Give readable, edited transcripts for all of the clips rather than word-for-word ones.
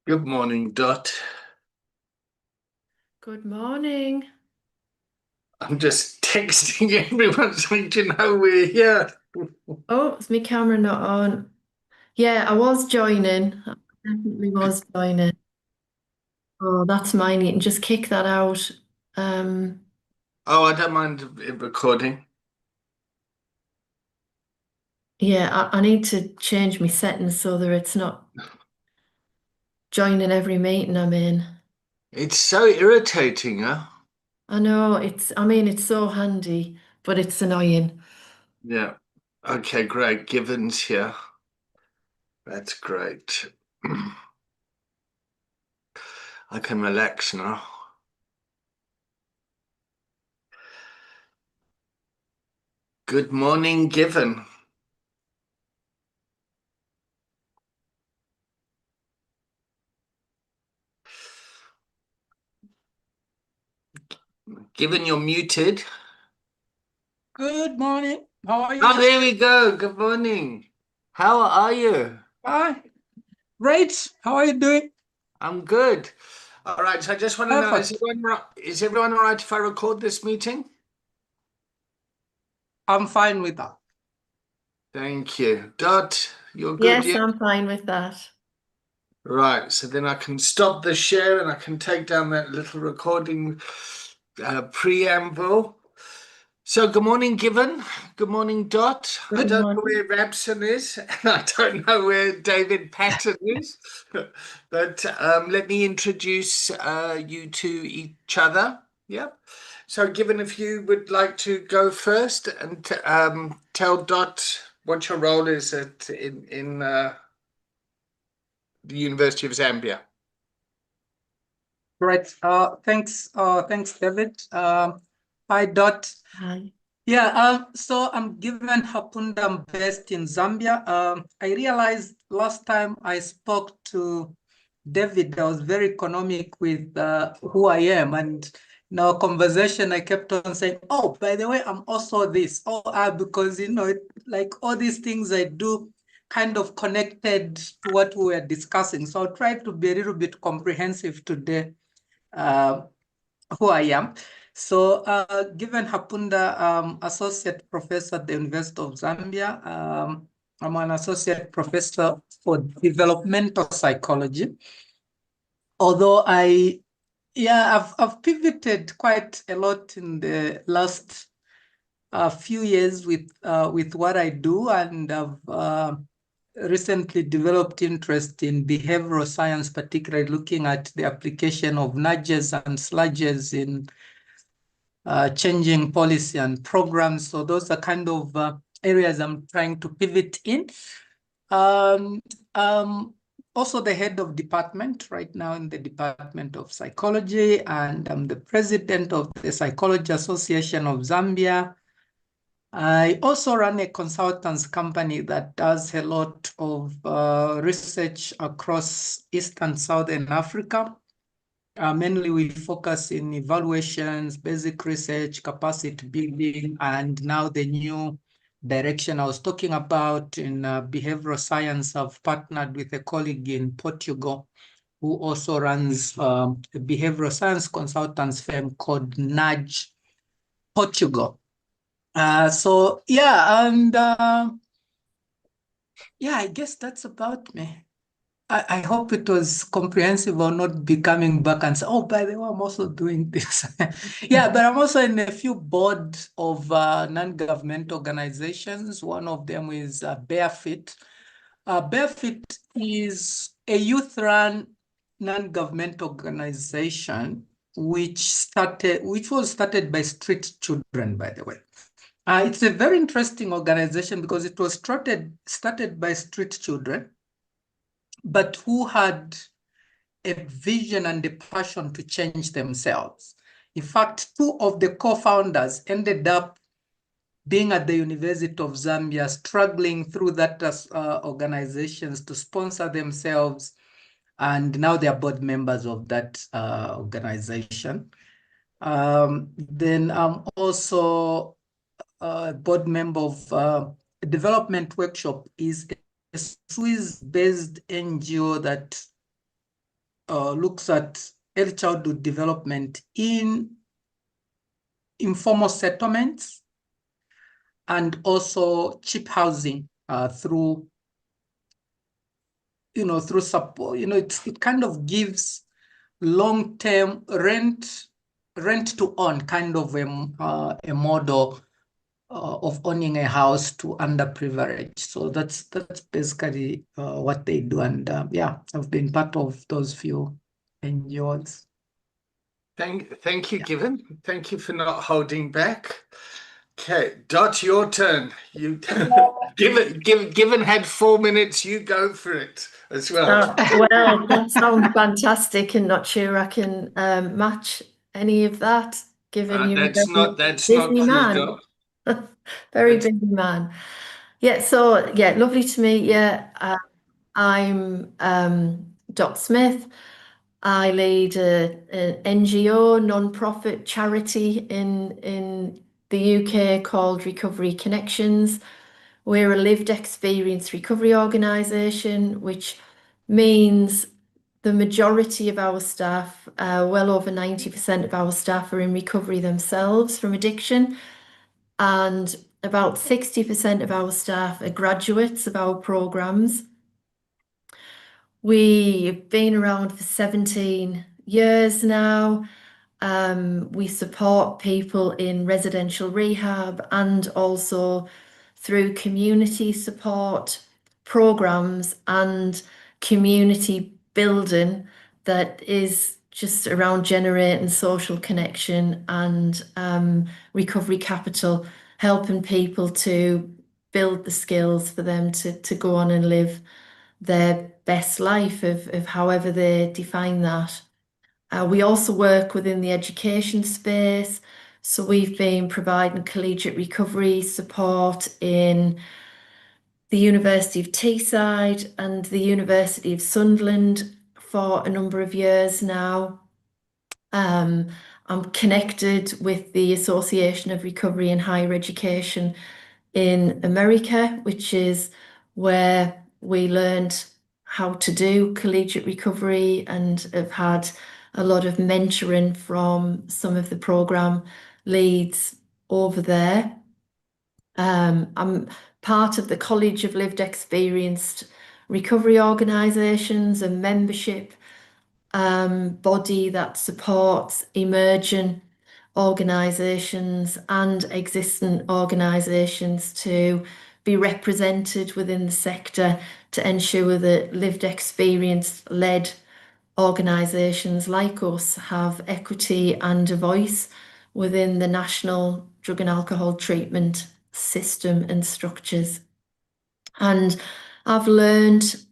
Good morning, Dot. Good morning. I'm just texting everyone saying, do you know we're here? Oh, is my camera not on? Yeah, I was joining. I definitely was joining. Oh, that's mine. You can just kick that out. Um, Oh, I don't mind it recording. yeah, I need to change my settings so that it's not joining every meeting I'm in. It's so irritating, huh? I know I mean, it's so handy, but it's annoying. Yeah. Okay, great. Given's here. That's great. I can relax now. Good morning, Given. Given you're muted. Good morning. How are Oh, you? there we go. Good morning. How are you? Hi. Great. How are you doing? I'm good. All right, so I just want to know, Perfect. is everyone all right if I record this meeting? I'm fine with that. Thank you. Dot, you're good, Yes, yeah? I'm fine with that. Right, so then I can stop the share and I can take down that little recording preamble. So, good morning, Given. Good morning, Dot. I Good don't know morning. where Rabson is, and I don't know where David Patton is, but let me introduce you to each other. Yep. So, Given, if you would like to go first and tell Dot what your role is in the University of Zambia. Right. Thanks, David. Hi, Dot. Hi. Yeah, so I'm given Hapunda. I'm based in Zambia. I realized last time I spoke to David, I was very economic with who I am. And in our conversation, I kept on saying, oh, by the way, I'm also this. Because, like all these things I do kind of connected to what we were discussing. So I'll try to be a little bit comprehensive today, uh, who I am. So given Hapunda, associate professor at the University of Zambia. I'm an associate professor for developmental psychology. Although I've pivoted quite a lot in the last few years with what I do, and I've recently developed interest in behavioral science, particularly looking at the application of nudges and sludges in changing policy and programs. So those are kind of areas I'm trying to pivot in. Um, also the head of department right now in the Department of Psychology, and I'm the president of the Psychology Association of Zambia. I also run a consultants company that does a lot of research across East and Southern Africa. Mainly we focus in evaluations, basic research, capacity building, and now the new direction I was talking about in behavioral science. I've partnered with a colleague in Portugal who also runs a behavioral science consultants firm called Nudge Portugal. So yeah, and yeah, I guess that's about me. I hope it was comprehensive or not becoming back and say, oh, by the way, I'm also doing this. Yeah, but I'm also in a few board of non-government organizations. One of them is Barefoot. Barefoot is a youth-run non-government organization which was started by street children, by the way. It's a very interesting organization because it was started by street children, but who had a vision and a passion to change themselves. In fact, two of the co-founders ended up being at the University of Zambia, struggling through that organizations to sponsor themselves. And now they are board members of that organization. Then I'm also a board member of Development Workshop, is a Swiss-based NGO that looks at early childhood development in informal settlements and also cheap housing through support. It kind of gives long-term rent to own kind of a model of owning a house to underprivileged. So that's basically what they do. And yeah, I've been part of those few NGOs. Thank you, Given. Thank you for not holding back. Okay, Dot, your turn. You Given had 4 minutes. You go for it as well. Well, that sounds fantastic, and not sure I can match any of that, given you're a That's very not busy true, man. Dot. Very That's- busy man. Yeah, so yeah, lovely to meet you. I'm Dot Smith. I lead an NGO, non-profit charity in the UK called Recovery Connections. We're a lived experience recovery organisation, which means the majority of our staff, well over 90% of our staff, are in recovery themselves from addiction, and about 60% of our staff are graduates of our programmes. We've been around for 17 years now. We support people in residential rehab and also through community support programs and community building that is just around generating social connection and recovery capital, helping people to build the skills for them to go on and live their best life of however they define that. We also work within the education space. So we've been providing collegiate recovery support in the University of Teesside and the University of Sunderland for a number of years now. I'm connected with the Association of Recovery in Higher Education in America, which is where we learned how to do collegiate recovery and have had a lot of mentoring from some of the program leads over there. I'm part of the College of Lived Experienced Recovery Organisations, a membership body that supports emerging organisations and existing organisations to be represented within the sector to ensure that lived experience led organisations like us have equity and a voice within the national drug and alcohol treatment system and structures. And I've learned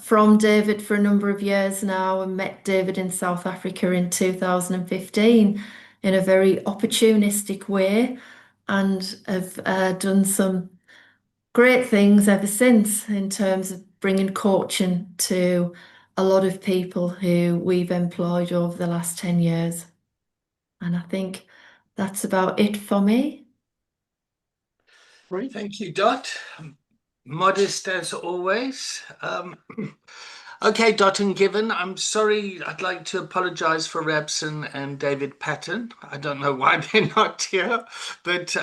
from David for a number of years now and met David in South Africa in 2015 in a very opportunistic way and have done some great things ever since in terms of bringing coaching to a lot of people who we've employed over the last 10 years. And I think that's about it for me. Great. Thank you, Dot. Modest as always. Okay, Dot and Given, I'm sorry. I'd like to apologize for Rabson and David Patton. I don't know why they're not here, but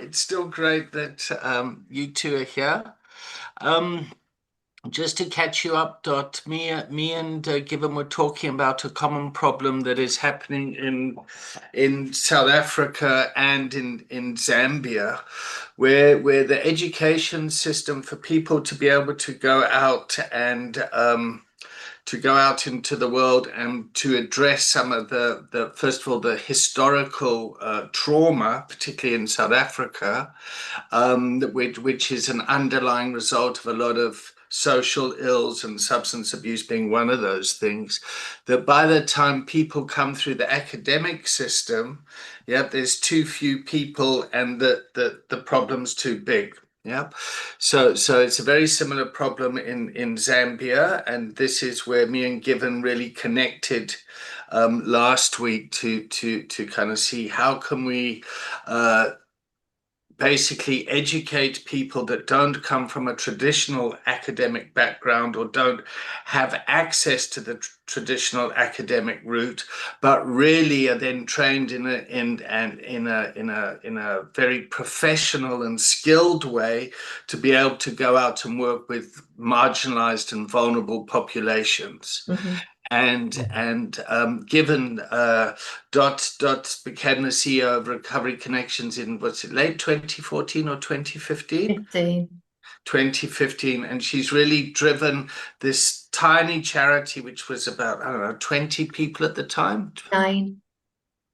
it's still great that you two are here. Just to catch you up, Dot, me and Given were talking about a common problem that is happening in South Africa and in Zambia, where the education system for people to be able to go out and to go out into the world and to address some of the first of all, the historical trauma, particularly in South Africa, which is an underlying result of a lot of social ills and substance abuse being one of those things, that by the time people come through the academic system, yeah, there's too few people and the problem's too big. Yeah, so it's a very similar problem in Zambia, and this is where me and Given really connected last week to kind of see how can we basically educate people that don't come from a traditional academic background or don't have access to the traditional academic route, but really are then trained in a very professional and skilled way to be able to go out and work with marginalized and vulnerable populations. Given Dot became the CEO of Recovery Connections in, what's it, late 2014 or 2015? 2015, and she's really driven this tiny charity, which was about, I don't know, 20 people at the time.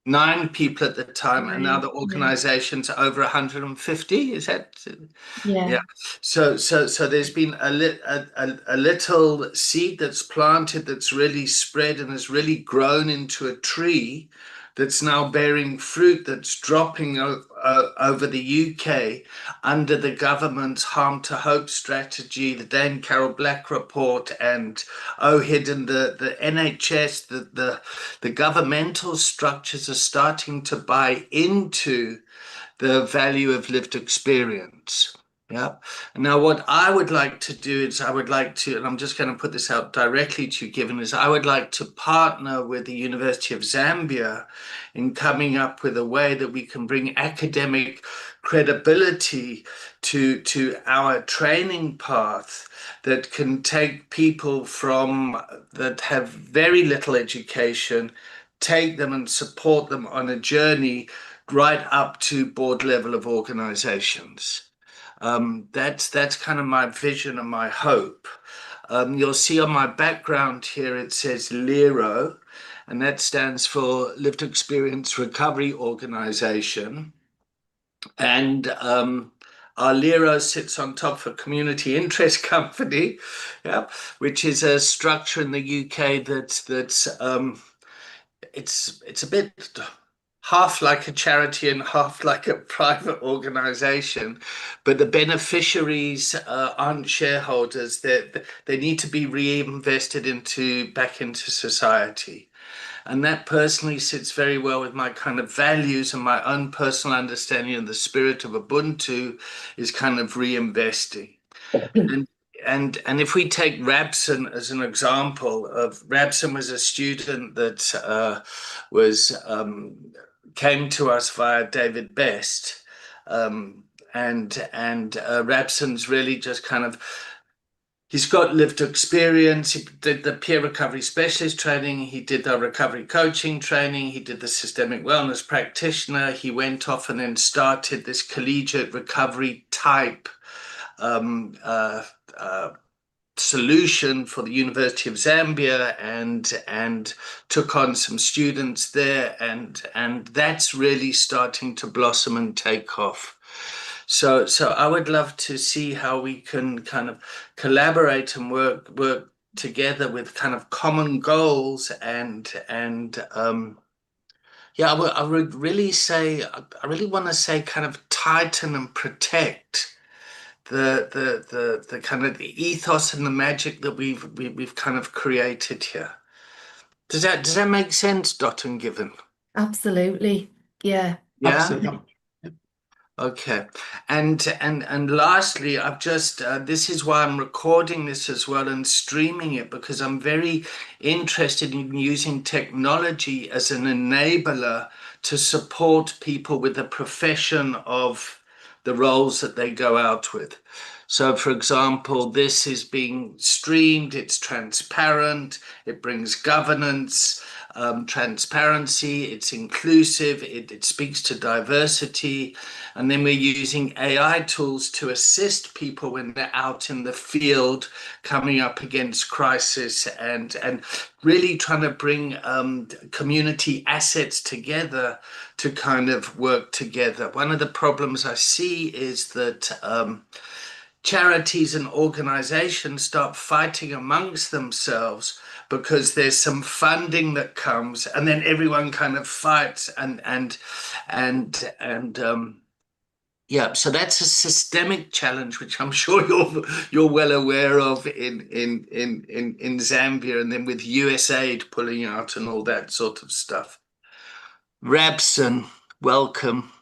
Nine people at the time, and now the organization's over 150. Is that? Yeah. So there's been a little seed that's planted that's really spread and has really grown into a tree that's now bearing fruit that's dropping over the UK under the government's Harm to Hope strategy, the Dame Carol Black report, and OHID and the NHS, the governmental structures are starting to buy into the value of lived experience. Yeah. Now, what I would like to do is and I'm just going to put this out directly to you, Given, is I would like to partner with the University of Zambia in coming up with a way that we can bring academic credibility to our training path that can take people that have very little education, take them and support them on a journey right up to board level of organizations. That's kind of my vision and my hope. You'll see on my background here, it says LERO, and that stands for Lived Experience Recovery Organization. And our LERO sits on top of a community interest company, which is a structure in the UK that's it's a bit half like a charity and half like a private organization, but the beneficiaries aren't shareholders. They need to be reinvested back into society. And that personally sits very well with my kind of values and my own personal understanding of the spirit of Ubuntu is kind of reinvesting. And if we take Rabson as an example, Rabson was a student that came to us via David Best, and Rabson's really just kind of, he's got lived experience. He did the peer recovery specialist training. He did the recovery coaching training. He did the systemic wellness practitioner. He went off and then started this collegiate recovery type solution for the University of Zambia and took on some students there, and that's really starting to blossom and take off. So I would love to see how we can kind of collaborate and work together with kind of common goals and yeah, I would really say, I really want to say kind of tighten and protect the kind of the ethos and the magic that we've kind of created here. Does that make sense, Dot and Given? Absolutely. Yeah. Absolutely. Okay. And lastly, I've just this is why I'm recording this as well and streaming it, because I'm very interested in using technology as an enabler to support people with the profession of the roles that they go out with. So, for example, this is being streamed, it's transparent, it brings governance, transparency, it's inclusive, it speaks to diversity. And then we're using AI tools to assist people when they're out in the field coming up against crisis and really trying to bring community assets together to kind of work together. One of the problems I see is that charities and organizations start fighting amongst themselves because there's some funding that comes and then everyone kind of fights and yeah, so that's a systemic challenge, which I'm sure you're well aware of in Zambia, and then with USAID pulling out and all that sort of stuff. Rabson, welcome.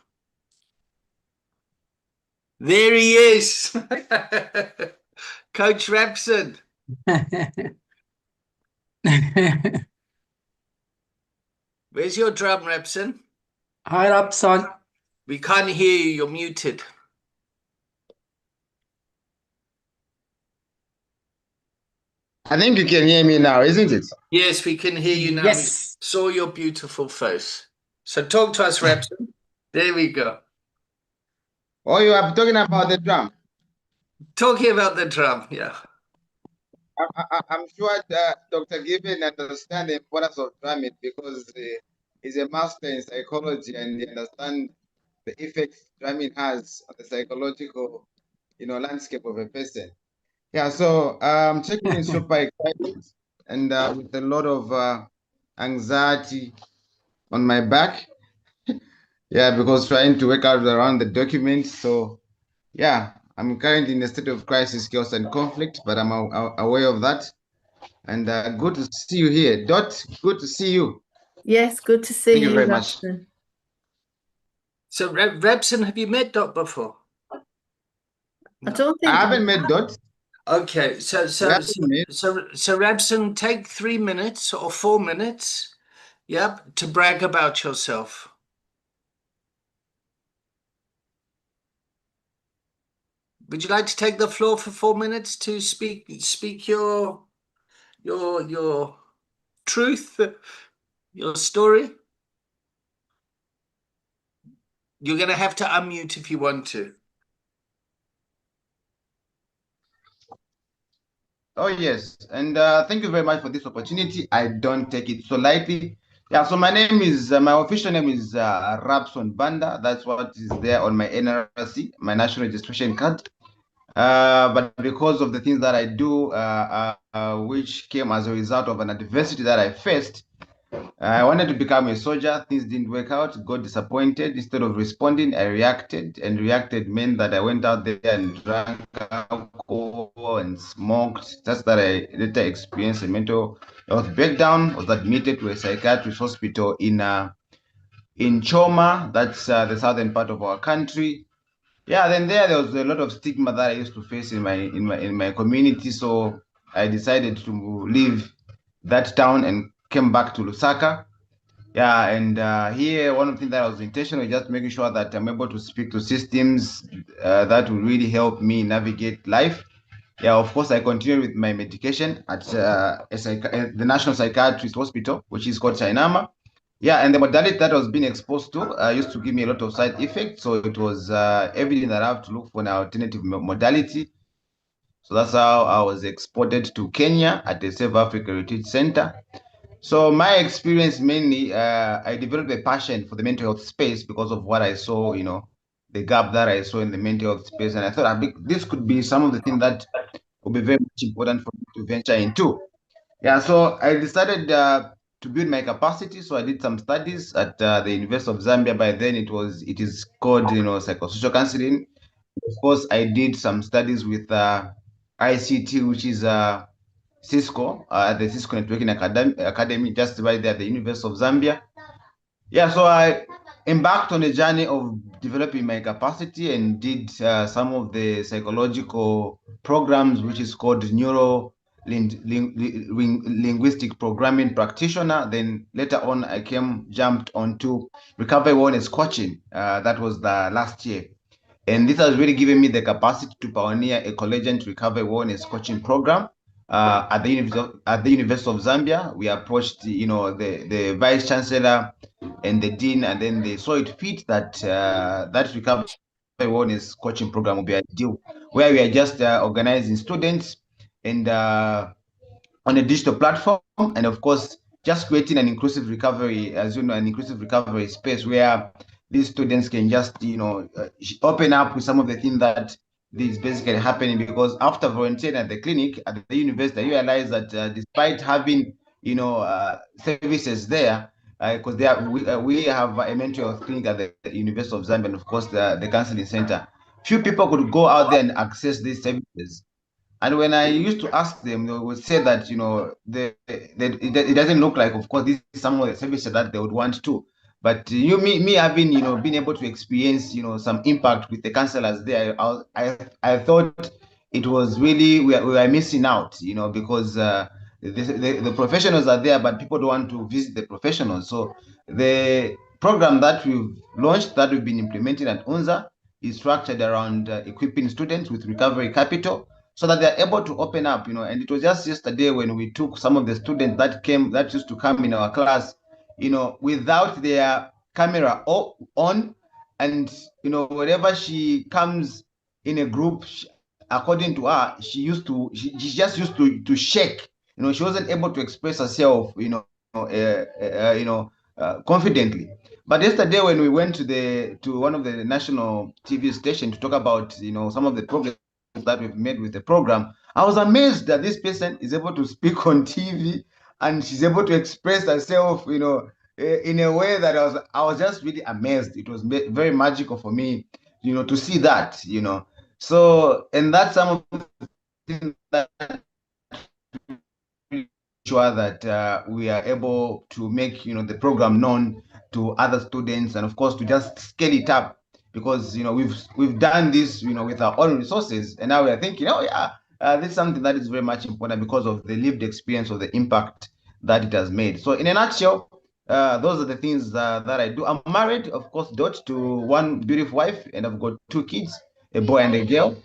There he is. Coach Rapson. Where's your drum, Rapson? Hi, Rapson. We can't hear you. You're muted. I think you can hear me now, isn't it? Yes, we can hear you now. Yes. We saw your beautiful face. So talk to us, Rapson. There we go. Oh, you are talking about the drum. Talking about the drum, yeah. I'm sure Dr. Given understands the importance of drumming because he's a master in psychology and he understands the effects drumming has on the psychological, landscape of a person. Yeah, so I'm checking in super excited and with a lot of anxiety on my back. Yeah, because trying to work out around the document. So yeah, I'm currently in a state of crisis, chaos, and conflict, but I'm aware of that. And good to see you here. Dot, good to see you. Yes, good to see Thank you very much. Rapson. So, Rapson, have you met Dot before? I don't think I haven't met Dot. Okay, so Rapson, Rapson, take 3 minutes or 4 minutes, yep, to brag about yourself. Would you like to take the floor for 4 minutes to speak your truth, your story? You're going to have to unmute if you want to. Oh, yes. And thank you very much for this opportunity. I don't take it so lightly. Yeah, so my name is, my official name is Rapson Banda. That's what is there on my NRC, my national registration card. But because of the things that I do, which came as a result of an adversity that I faced, I wanted to become a soldier. Things didn't work out. Got disappointed. Instead of responding, I reacted. And reacted meant that I went out there and drank alcohol and smoked. That's that I later experienced a mental health breakdown. Was admitted to a psychiatrist hospital in Choma. That's the southern part of our country. Yeah, then there was a lot of stigma that I used to face in my community. So I decided to leave that town and came back to Lusaka. Yeah, and here one of the things that I was intentional is just making sure that I'm able to speak to systems that will really help me navigate life. Yeah, of course, I continue with my medication at the National Psychiatrist Hospital, which is called Chinama. Yeah, and the modality that I was being exposed to used to give me a lot of side effects. So it was evident that I have to look for an alternative modality. So that's how I was exported to Kenya at the South Africa Retreat Center. So my experience mainly, I developed a passion for the mental health space because of what I saw, the gap that I saw in the mental health space. And I thought this could be some of the things that would be very much important for me to venture into. Yeah, so I decided to build my capacity. So I did some studies at the University of Zambia. By then it is called, psychosocial counseling. Of course, I did some studies with ICT, which is Cisco, at the Cisco Networking Academy, just right there at the University of Zambia. Yeah, so I embarked on a journey of developing my capacity and did some of the psychological programs, which is called linguistic programming practitioner. Then later on, I jumped onto recovery wellness coaching. That was the last year. And this has really given me the capacity to pioneer a collegiate recovery wellness coaching program at the University of Zambia. We approached, the vice chancellor and the dean, and then they saw it fit that that recovery wellness coaching program will be ideal, where we are just organizing students and on a digital platform, and of course, just creating an inclusive recovery, as you know, an inclusive recovery space where these students can just, open up with some of the things that is basically happening. Because after volunteering at the clinic at the university, I realized that despite having, services there, because we have a mental health clinic at the University of Zambia, and of course the counseling center. Few people could go out there and access these services. And when I used to ask them, they would say that, it doesn't look like, of course, this is some of the services that they would want to. But me having been able to experience some impact with the counselors there, I thought it was really we were missing out, because the professionals are there, but people don't want to visit the professionals. So the program that we've launched, that we've been implementing at UNZA, is structured around equipping students with recovery capital so that they're able to open up, and it was just yesterday when we took some of the students that used to come in our class, without their camera on, and whenever she comes in a group, according to her, she just used to shake. She wasn't able to express herself, confidently. But yesterday, when we went to one of the national TV station to talk about some of the progress that we've made with the program, I was amazed that this person is able to speak on TV and she's able to express herself, in a way that I was just really amazed. It was very magical for me, to see that, So, and that's some of the things that sure that we are able to make the program known to other students, and of course to just scale it up, because we've done this with our own resources, and now we are thinking, oh yeah, this is something that is very much important because of the lived experience of the impact that it has made. So in a nutshell, those are the things that I do. I'm married, of course, to one beautiful wife, and I've got 2 kids, a boy and a girl.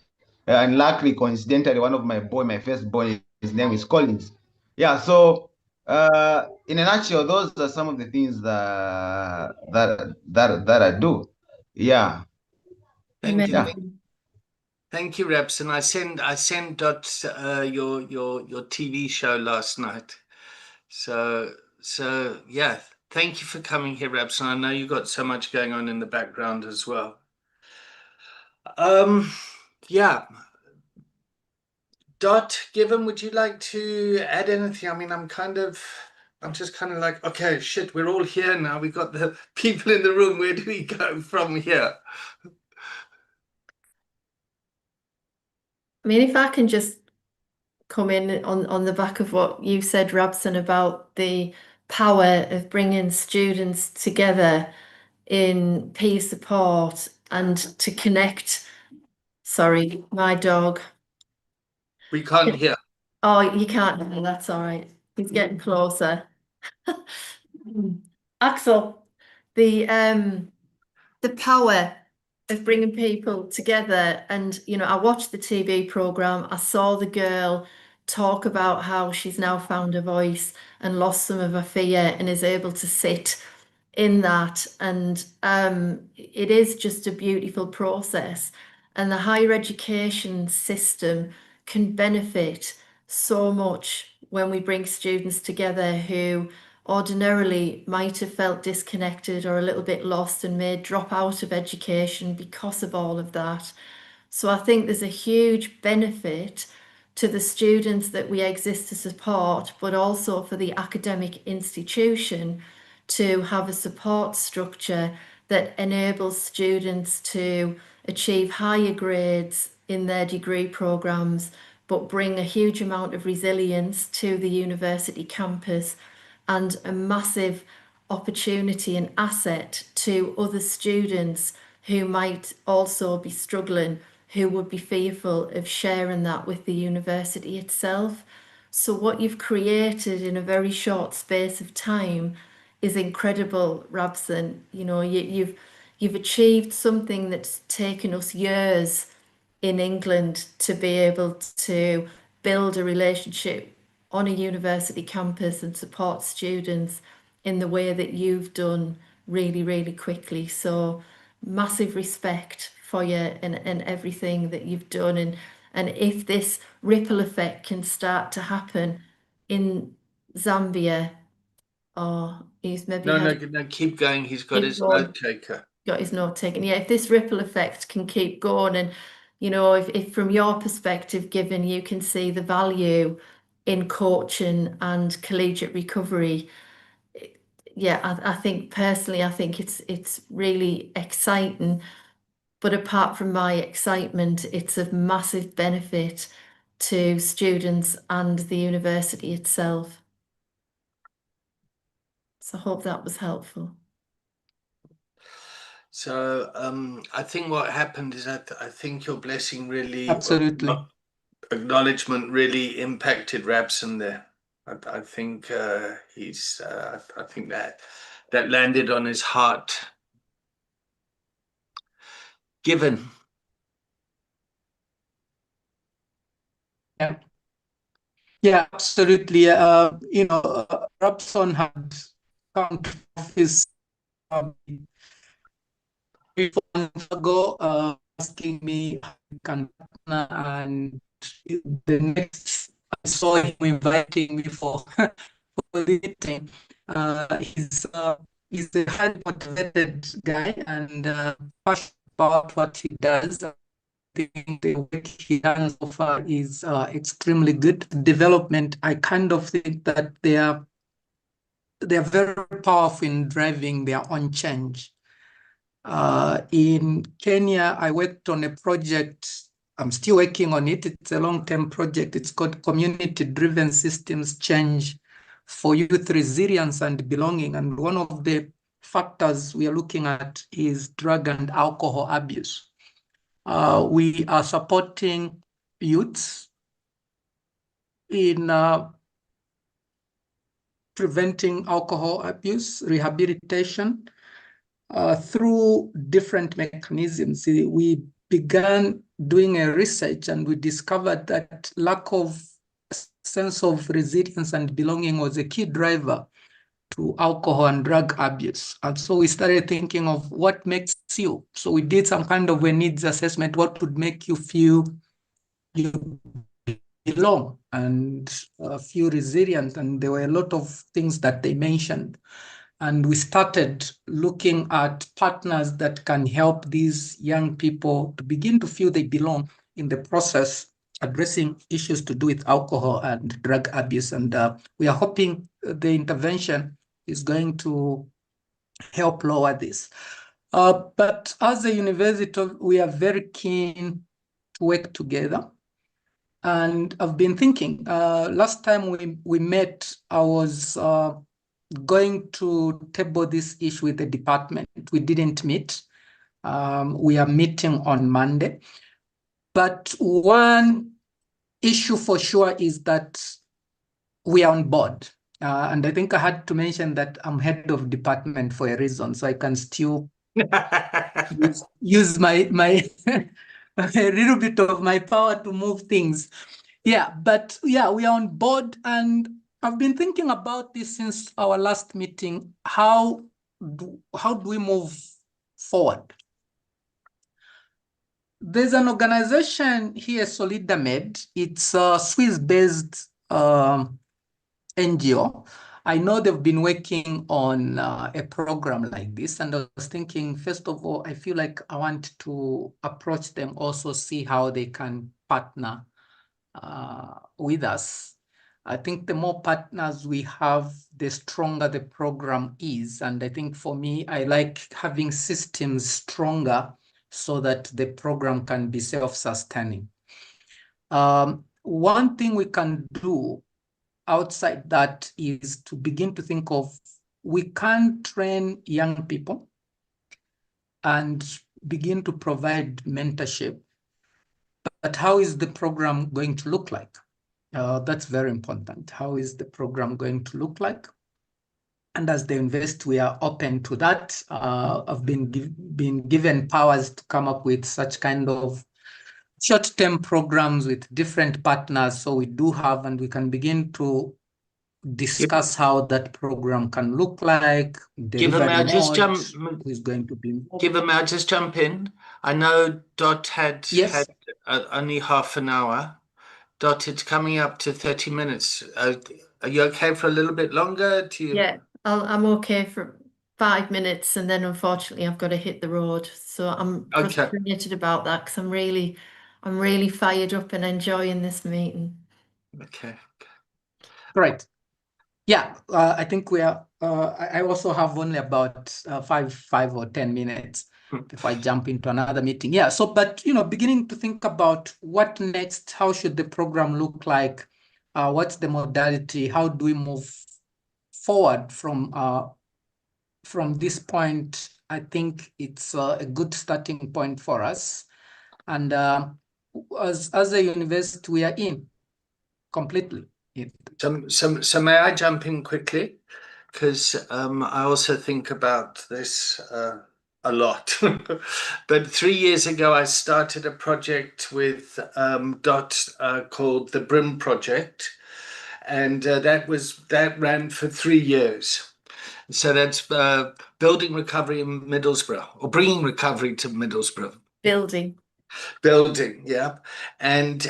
And luckily, coincidentally, one of my firstborn, his name is Collins. Yeah, so in a nutshell, those are some of the things that I do. Yeah. Thank you. Amazing. Thank you, Rebson. I sent Dot your TV show last night. So yeah, thank you for coming here, Rebson. I know you got so much going on in the background as well. Yeah. Dot, Given, would you like to add anything? I mean, I'm just kind of like, okay, shit, we're all here now. We got the people in the room. Where do we go from here? I mean, if I can just come in on the back of what you said, Rabson, about the power of bringing students together in peer support and to connect. Sorry, my dog. We can't hear. Oh, you can't hear, that's all right. He's getting closer. Axel, the power of bringing people together, and I watched the TV program. I saw the girl talk about how she's now found a voice and lost some of her fear and is able to sit in that, and it is just a beautiful process, and the higher education system can benefit so much when we bring students together who ordinarily might have felt disconnected or a little bit lost and may drop out of education because of all of that. So I think there's a huge benefit to the students that we exist to support, but also for the academic institution to have a support structure that enables students to achieve higher grades in their degree programs, but bring a huge amount of resilience to the university campus and a massive opportunity and asset to other students who might also be struggling, who would be fearful of sharing that with the university itself. So what you've created in a very short space of time is incredible, Rabson. You've achieved something that's taken us years in England to be able to build a relationship on a university campus and support students in the way that you've done really, really quickly. So massive respect for you and everything that you've done. And if this ripple effect can start to happen in Zambia, or he's maybe No, keep going. He's got his note taker. Got his note taken. Yeah, if this ripple effect can keep going, and if from your perspective, given you can see the value in coaching and collegiate recovery, yeah, I think personally, I think it's really exciting. But apart from my excitement, it's of massive benefit to students and the university itself. So I hope that was helpful. So I think what happened is that I think your blessing really, Absolutely. acknowledgement really impacted Rabson there. I think he's. I think that landed on his heart. Given. Yeah. Yeah, absolutely. Rabson had come to office 3-4 months ago, asking me how we can partner, and the next I saw him inviting me for for the meeting. He's a highly motivated guy and passionate about what he does. I think the work he done so far is extremely good. Development, I kind of think that they are very powerful in driving their own change. In Kenya, I worked on a project. I'm still working on it. It's a long-term project. It's called Community-Driven Systems Change for Youth Resilience and Belonging. And one of the factors we are looking at is drug and alcohol abuse. We are supporting youths in preventing alcohol abuse, rehabilitation, through different mechanisms. We began doing a research and we discovered that lack of sense of resilience and belonging was a key driver to alcohol and drug abuse. And so we started thinking of what makes you. So we did some kind of a needs assessment. What would make you feel you belong and feel resilient? And there were a lot of things that they mentioned. And we started looking at partners that can help these young people to begin to feel they belong in the process, addressing issues to do with alcohol and drug abuse. And we are hoping the intervention is going to help lower this. But as a university, we are very keen to work together. And I've been thinking, last time we met, I was going to table this issue with the department. We didn't meet. We are meeting on Monday. But one issue for sure is that we are on board. And I think I had to mention that I'm head of department for a reason, so I can still use my a little bit of my power to move things. Yeah, but yeah, we are on board, and I've been thinking about this since our last meeting. How do we move forward? There's an organization here, Solidamed. It's a Swiss-based NGO. I know they've been working on a program like this, and I was thinking, first of all, I feel like I want to approach them, also see how they can partner with us. I think the more partners we have, the stronger the program is. And I think for me, I like having systems stronger so that the program can be self-sustaining. One thing we can do outside that is to begin to think of, we can train young people and begin to provide mentorship. But how is the program going to look like? That's very important. How is the program going to look like? And as they invest, we are open to that. I've been given powers to come up with such kind of short-term programs with different partners. So we do have, and we can begin to discuss how that program can look like. Given, may I just jump? Who's going to be involved. Given, may I just jump in? I know Dot had Yes. only half an hour. Dot, it's coming up to 30 minutes. Are you okay for a little bit longer? Yeah, I'm okay for 5 minutes, and then unfortunately I've got to hit the road. So I'm frustrated about that, because I'm really fired up and enjoying this meeting. Okay. Great. Yeah, I think we are. I also have only about 5 or 10 minutes before I jump into another meeting. Yeah. So, but beginning to think about what next. How should the program look like? What's the modality? How do we move forward from this point I think it's a good starting point for us. And as a university, we are in completely. So may I jump in quickly? Because I also think about this a lot. But 3 years ago, I started a project with Dot called the Brim Project, and that ran for 3 years. So that's building recovery in Middlesbrough, or bringing recovery to Middlesbrough. Building, yeah. And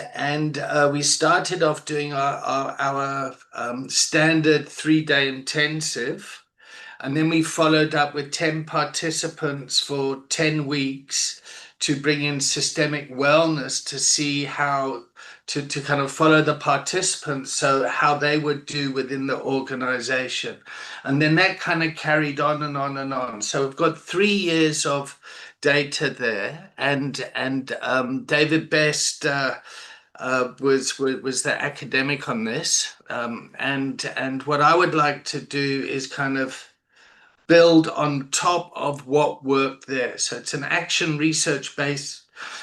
we started off doing our standard 3-day intensive, and then we followed up with 10 participants for 10 weeks to bring in systemic wellness to see how to kind of follow the participants, so how they would do within the organization. And then that kind of carried on and on and on. So we've got 3 years of data there, and David Best was the academic on this, and what I would like to do is kind of build on top of what worked there. So it's an action research based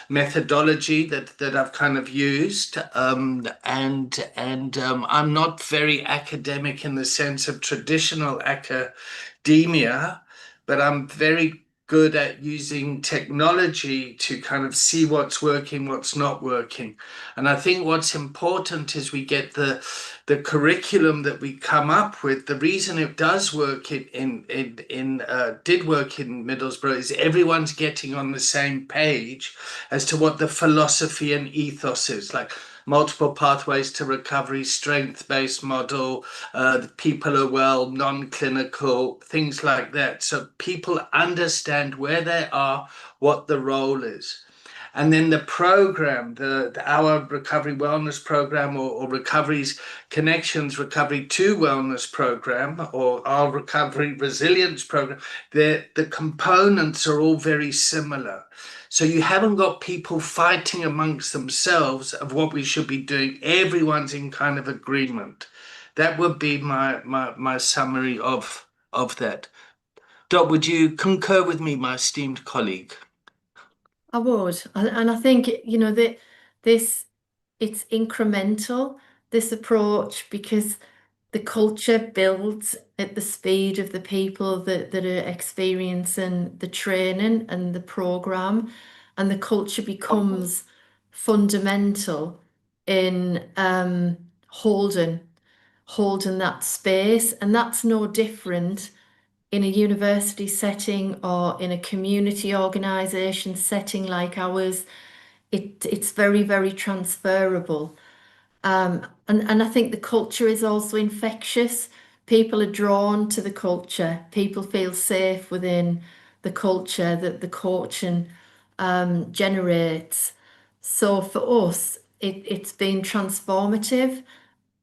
methodology that I've kind of used, and I'm not very academic in the sense of traditional academia, but I'm very good at using technology to kind of see what's working, what's not working. And I think what's important is we get the curriculum that we come up with. The reason it does work did work in Middlesbrough is everyone's getting on the same page as to what the philosophy and ethos is, like multiple pathways to recovery, strength-based model, the people are well, non-clinical, things like that. So people understand where they are, what the role is. And then the program, our recovery wellness program, or Recovery's Connections Recovery to Wellness program, or our recovery resilience program, the components are all very similar. So you haven't got people fighting amongst themselves of what we should be doing. Everyone's in kind of agreement. That would be my summary of that. Dot, would you concur with me, my esteemed colleague? I would, and I think that it's incremental, this approach, because the culture builds at the speed of the people that are experiencing the training and the program, and the culture becomes fundamental in holding that space, and that's no different in a university setting or in a community organisation setting like ours. It's very, very transferable. And I think the culture is also infectious. People are drawn to the culture. People feel safe within the culture that the coaching generates. So for us, it's been transformative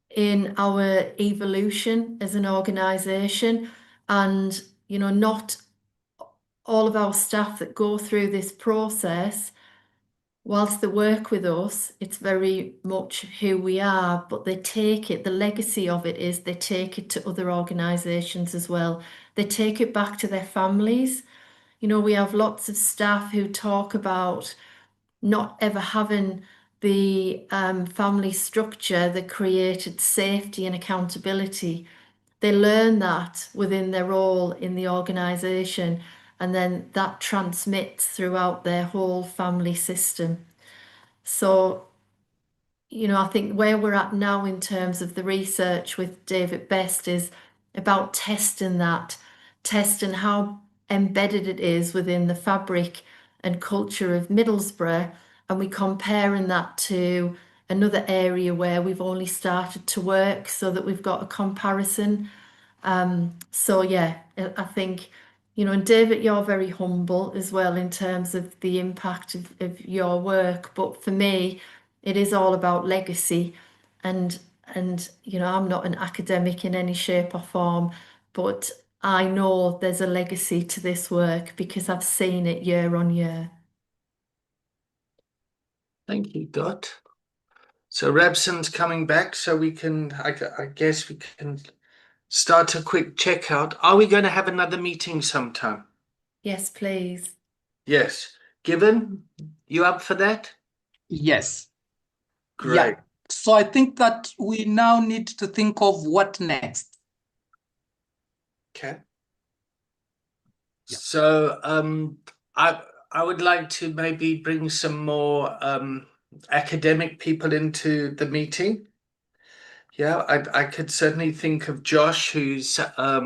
in our evolution as an organisation. And not all of our staff that go through this process, whilst they work with us, it's very much who we are, but they take it, the legacy of it is they take it to other organisations as well. They take it back to their families. We have lots of staff who talk about not ever having the family structure that created safety and accountability. They learn that within their role in the organisation, and then that transmits throughout their whole family system. So, I think where we're at now in terms of the research with David Best is about testing how embedded it is within the fabric and culture of Middlesbrough, and we comparing that to another area where we've only started to work, so that we've got a comparison. So yeah, I think, and David, you're very humble as well in terms of the impact of your work. But for me, it is all about legacy, and I'm not an academic in any shape or form, but I know there's a legacy to this work because I've seen it year on year. Thank you, Dot. So Rabson's coming back, so we can, I guess we can start a quick checkout. Are we going to have another meeting sometime? Yes, please. Yes. Given, you up for that? Yes. Great. Yeah. So I think that we now need to think of what next. Okay. Yeah. So I would like to maybe bring some more academic people into the meeting. Yeah, I could certainly think of Josh, who's uh,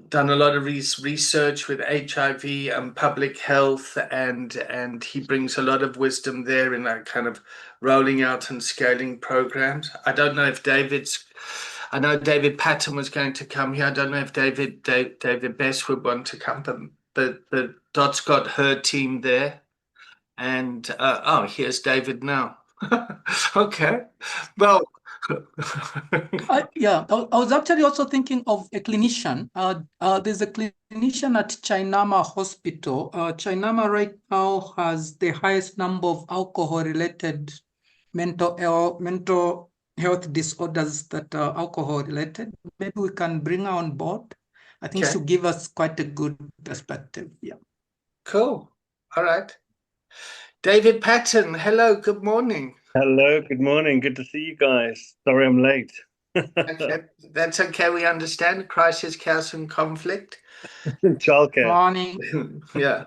done a lot of research with HIV and public health, and he brings a lot of wisdom there in that kind of rolling out and scaling programs. I don't know if I know David Patton was going to come here. I don't know if David Best would want to come, but Dot's got her team there, and oh, here's David now. Okay, well. Yeah, I was actually also thinking of a clinician. There's a clinician at Chinama Hospital. Chinama right now has the highest number of alcohol-related mental health disorders that are alcohol-related. Maybe we can bring her on board. I think Okay. she'll give us quite a good perspective. Yeah. Cool. All right. David Patton, hello, good morning. Hello, good morning. Good to see you guys. Sorry I'm late. Okay, that's okay. We understand crisis, chaos, and conflict. Childcare. Morning. Yeah.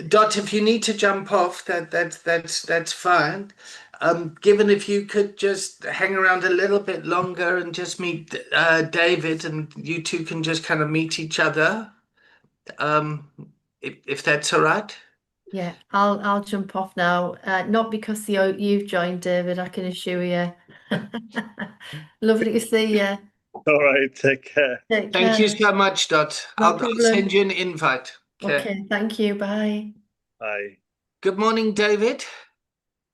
Dot, if you need to jump off, that's fine. Given if you could just hang around a little bit longer and just meet David, and you two can just kind of meet each other, if that's all right. Yeah, I'll jump off now. Not because you've joined, David, I can assure you. Lovely to see you. All right, take care. Take Thank you care. so much, Dot. No I'll problem. send you an invite. Okay, thank you. Bye. Bye. Good morning, David.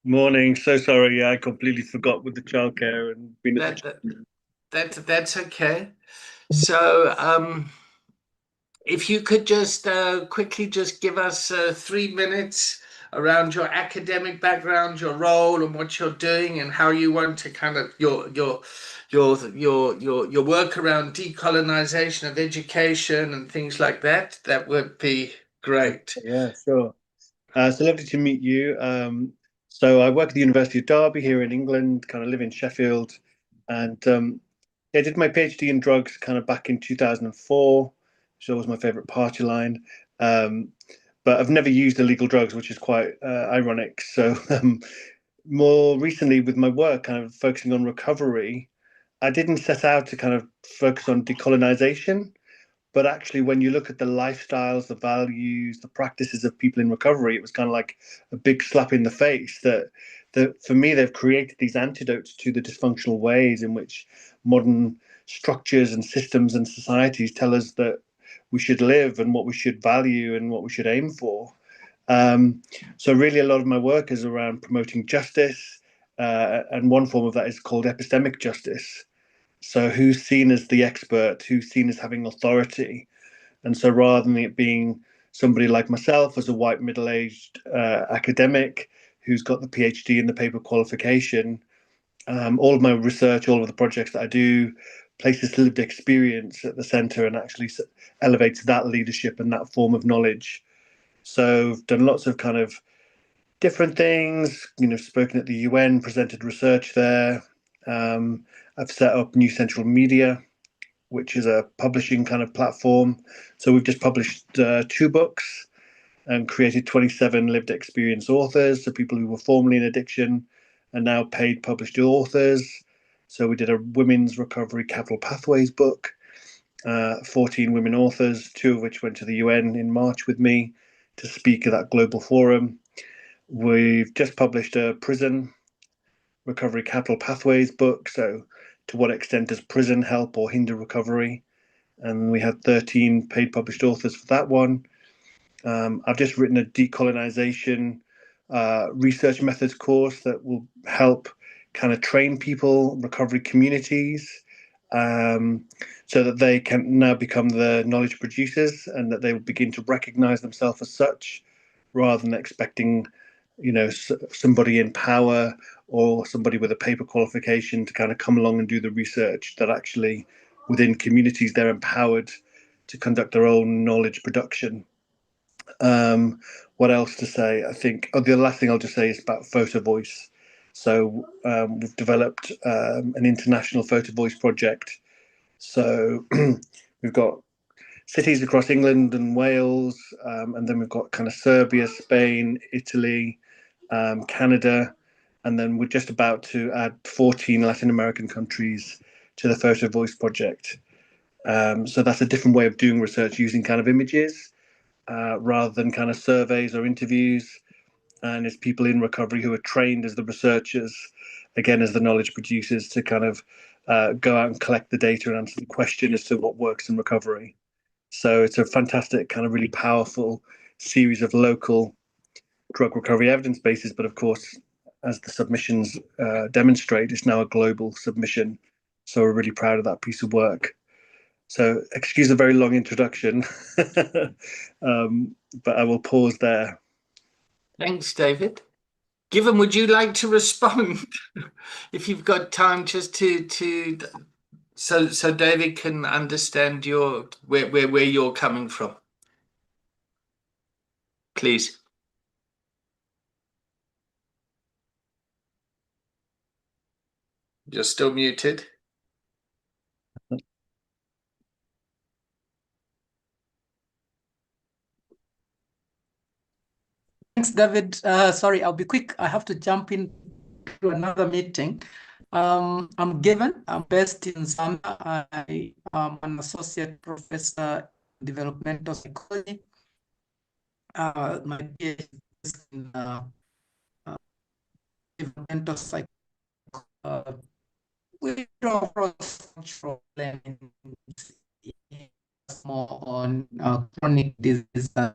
Morning. So sorry, I completely forgot with the childcare and been at That's okay. So, if you could just quickly just give us 3 minutes around your academic background, your role, and what you're doing, and how you want to kind of your work around decolonization of education and things like that. That would be great. Yeah, sure. So lovely to meet you. So I work at the University of Derby here in England, kind of live in Sheffield, and I did my PhD in drugs kind of back in 2004, which was my favorite party line. But I've never used illegal drugs, which is quite ironic. So more recently with my work, kind of focusing on recovery, I didn't set out to kind of focus on decolonization. But actually, when you look at the lifestyles, the values, the practices of people in recovery, it was kind of like a big slap in the face that for me, they've created these antidotes to the dysfunctional ways in which modern structures and systems and societies tell us that we should live and what we should value and what we should aim for. So really, a lot of my work is around promoting justice, and one form of that is called epistemic justice. So who's seen as the expert, who's seen as having authority? And so rather than it being somebody like myself as a white middle-aged academic who's got the PhD and the paper qualification, all of my research, all of the projects that I do places lived experience at the center and actually elevates that leadership and that form of knowledge. So I've done lots of kind of different things, spoken at the UN, presented research there. I've set up New Central Media, which is a publishing kind of platform. So we've just published 2 books and created 27 lived experience authors. So people who were formerly in addiction are now paid published authors. So we did a women's recovery capital pathways book, 14 women authors, 2 of which went to the UN in March with me to speak at that global forum. We've just published a prison recovery capital pathways book. So to what extent does prison help or hinder recovery? And we had 13 paid published authors for that one. I've just written a decolonization research methods course that will help kind of train people, recovery communities, so that they can now become the knowledge producers and that they will begin to recognize themselves as such rather than expecting somebody in power or somebody with a paper qualification to kind of come along and do the research, that actually within communities they're empowered to conduct their own knowledge production. What else to say? I think the last thing I'll just say is about photo voice. So we've developed an international photo voice project. So we've got cities across England and Wales, and then we've got kind of Serbia, Spain, Italy, Canada, and then we're just about to add 14 Latin American countries to the photo voice project. So that's a different way of doing research using kind of images rather than kind of surveys or interviews. And it's people in recovery who are trained as the researchers, again, as the knowledge producers, to kind of go out and collect the data and answer the question as to what works in recovery. So it's a fantastic, kind of really powerful series of local drug recovery evidence bases. But of course, as the submissions demonstrate, it's now a global submission. So we're really proud of that piece of work. So excuse a very long introduction, but I will pause there. Thanks, David. Given, would you like to respond if you've got time, just to so David can understand where you're coming from? Please. You're still muted. Thanks, David. Sorry, I'll be quick. I have to jump into another meeting. I'm Given. I'm based in Zambia. I am an associate professor in developmental psychology. My PhD is in developmental psychology. We draw from learning more on chronic disease and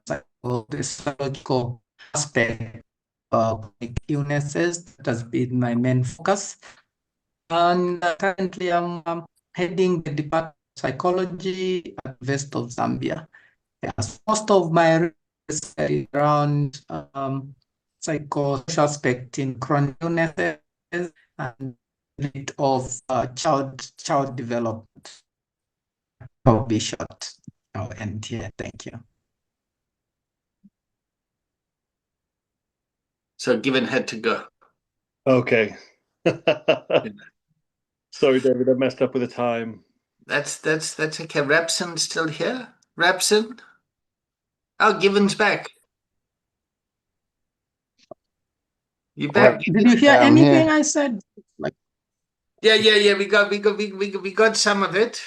the psychological aspect of illnesses. That has been my main focus. And currently I'm heading the Department of Psychology at the University of Zambia. Yes, most of my research is around psychosocial aspect in chronic illnesses and a bit of child development. I'll be short. I'll end here. Thank you. So Given had to go. Okay. Sorry, David, I messed up with the time. That's okay. Rapson's still here. Rapson? Oh, Given's back. You back? Did you hear anything I said? Like, Yeah. We got some of it.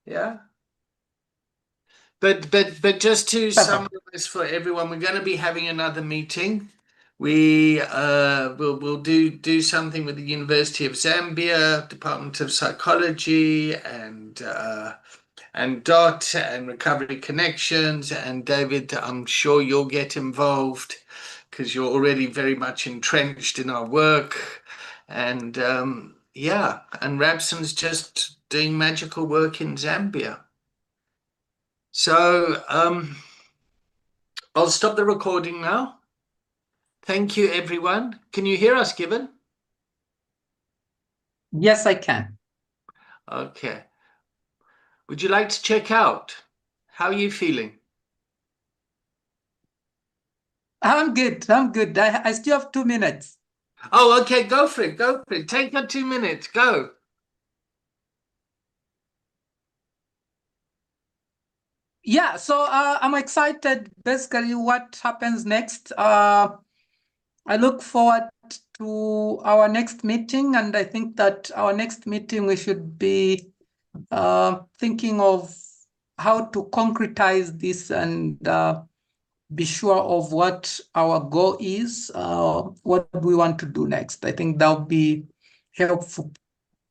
Yeah. But just to summarize for everyone, we're going to be having another meeting. We'll do something with the University of Zambia, Department of Psychology, and DOT and Recovery Connections. And David, I'm sure you'll get involved because you're already very much entrenched in our work. And and Rabson's just doing magical work in Zambia. So I'll stop the recording now. Thank you, everyone. Can you hear us, Given? yes, I can. Okay. Would you like to check out? How are you feeling? I'm good. I still have 2 minutes. Oh, okay. Go for it. Take your 2 minutes. Go. Yeah, so I'm excited. Basically, what happens next? I look forward to our next meeting, and I think that our next meeting we should be thinking of how to concretize this and be sure of what our goal is, what we want to do next. I think that will be helpful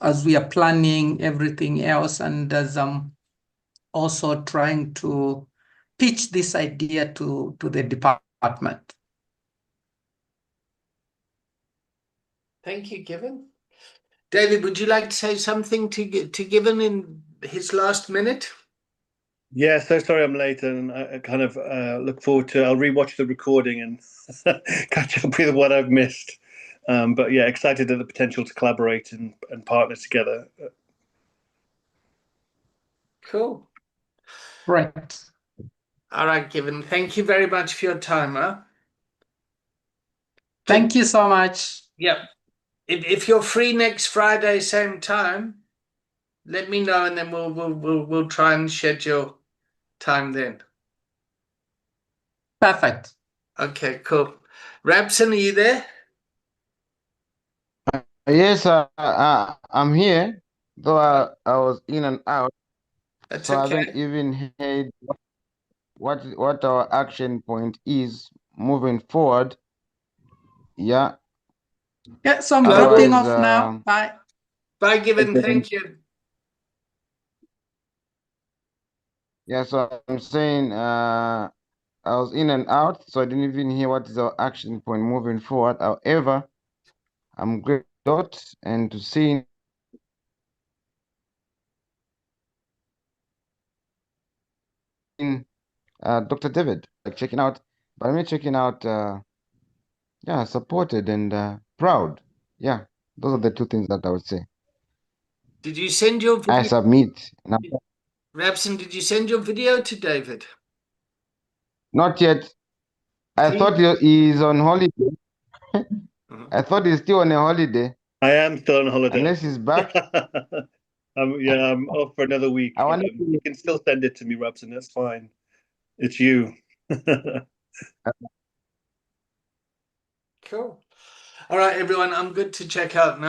as we are planning everything else, and as also trying to pitch this idea to the department. Thank you, Given. David, would you like to say something to Given in his last minute? Yeah, so sorry I'm late, and I kind of look forward to. I'll rewatch the recording and catch up with what I've missed. But yeah, excited at the potential to collaborate and partner together. Cool. Right. All right, Given. Thank you very much for your time, huh? Thank you so much. Yep. If you're free next Friday, same time, let me know, and then we'll try and schedule time then. Perfect. Okay, cool. Rabson, are you there? Yes, I'm here, though I was in and out, That's so I okay. haven't even heard what our action point is moving forward. Yeah. Yeah, so I'm Global- dropping Otherwise, off now. Bye. Bye, Given. Okay. Thank you. yeah, so I'm saying I was in and out, so I didn't even hear what is our action point moving forward. However, I'm grateful and to see Dr. David, like checking out, but me checking out, yeah, supported and proud. Yeah, those are the two things that I would say. Did you send your I video? submit. Now, Rabson, did you send your video to David? not yet. I He- thought he's on holiday. Mhm. I thought he's still on a holiday. I am still on holiday. Unless he's back. Yeah, I'm off for another week. I wanted You can still send it to me, Robson. That's fine. It's you. Cool. All right, everyone, I'm good to check out now.